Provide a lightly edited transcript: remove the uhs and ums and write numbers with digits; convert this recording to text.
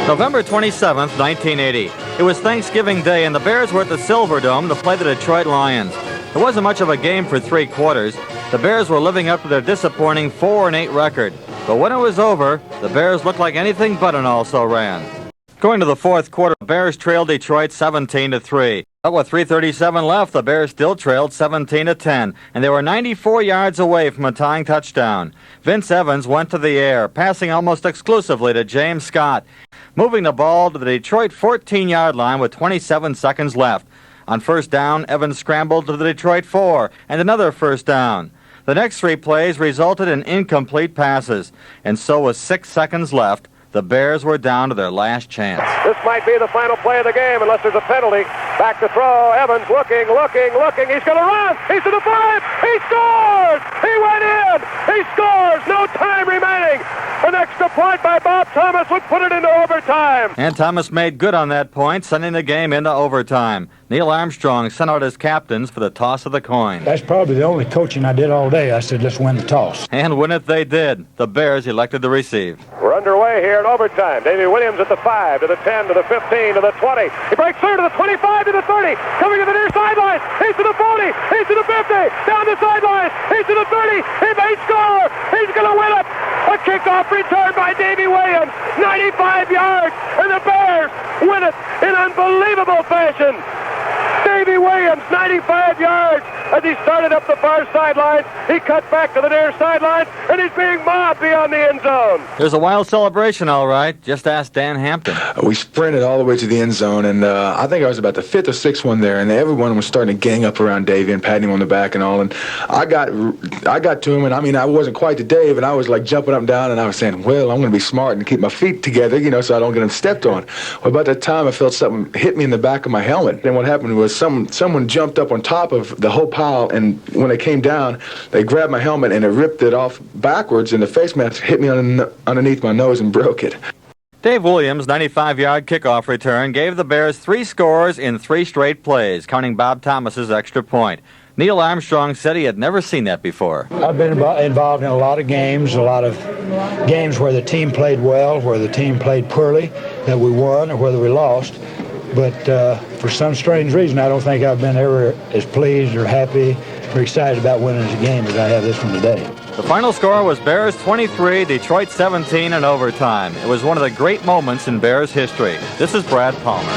November 27th, 1980. It was Thanksgiving Day, and the Bears were at the Silverdome to play the Detroit Lions. It wasn't much of a game for 3 quarters. The Bears were living up to their disappointing 4-8 record. But when it was over, the Bears looked like anything but an also-ran. Going to the 4th quarter, the Bears trailed Detroit 17-3. But with 3:37 left, the Bears still trailed 17-10, and they were 94 yards away from a tying touchdown. Vince Evans went to the air, passing almost exclusively to James Scott, moving the ball to the Detroit 14-yard line with 27 seconds left. On first down, Evans scrambled to the Detroit 4, and another first down. The next 3 plays resulted in incomplete passes, and so with 6 seconds left, the Bears were down to their last chance. This might be the final play of the game unless there's a penalty. Back to throw. Evans looking. He's going to run. He's to the 5. He scores! He went in! He scores! No time remaining. An extra point by Bob Thomas would put it into overtime. And Thomas made good on that point, sending the game into overtime. Neil Armstrong sent out his captains for the toss of the coin. That's probably the only coaching I did all day. I said, let's win the toss. And win it they did. The Bears elected to receive. We're underway here in overtime. Davy Williams at the 5, to the 10, to the 15, to the 20. He breaks through to the 25, to the 30. Coming to the near sideline. He's to the 40. He's to the 50. Down the sideline. He's to the 30. He may score. He's going to win it. A kickoff return by Davy Williams. 95 yards. And the Bears win it in unbelievable fashion. Davy Williams, 95 yards. As he started up the far sideline, he cut back to the near sideline, and he's being mobbed beyond the end zone. There's a wild celebration, all right. Just ask Dan Hampton. We sprinted all the way to the end zone, and I think I was about the 5th or 6th one there, and everyone was starting to gang up around Davey and patting him on the back and all. And I got to him, and I mean, I wasn't quite to Dave, and I was like jumping up and down, and I was saying, well, I'm going to be smart and keep my feet together, you know, so I don't get them stepped on. Well, about that time, I felt something hit me in the back of my helmet. And what happened was someone jumped up on top of the whole pile, and when they came down, they grabbed my helmet and it ripped it off backwards, and the face mask hit me underneath my nose and broke it. Dave Williams' 95-yard kickoff return gave the Bears 3 scores in 3 straight plays, counting Bob Thomas's extra point. Neil Armstrong said he had never seen that before. I've been involved in a lot of games where the team played well, where the team played poorly, that we won, or whether we lost. But for some strange reason, I don't think I've been ever as pleased or happy or excited about winning a game as I have this one today. The final score was Bears 23, Detroit 17 in overtime. It was one of the great moments in Bears history. This is Brad Palmer.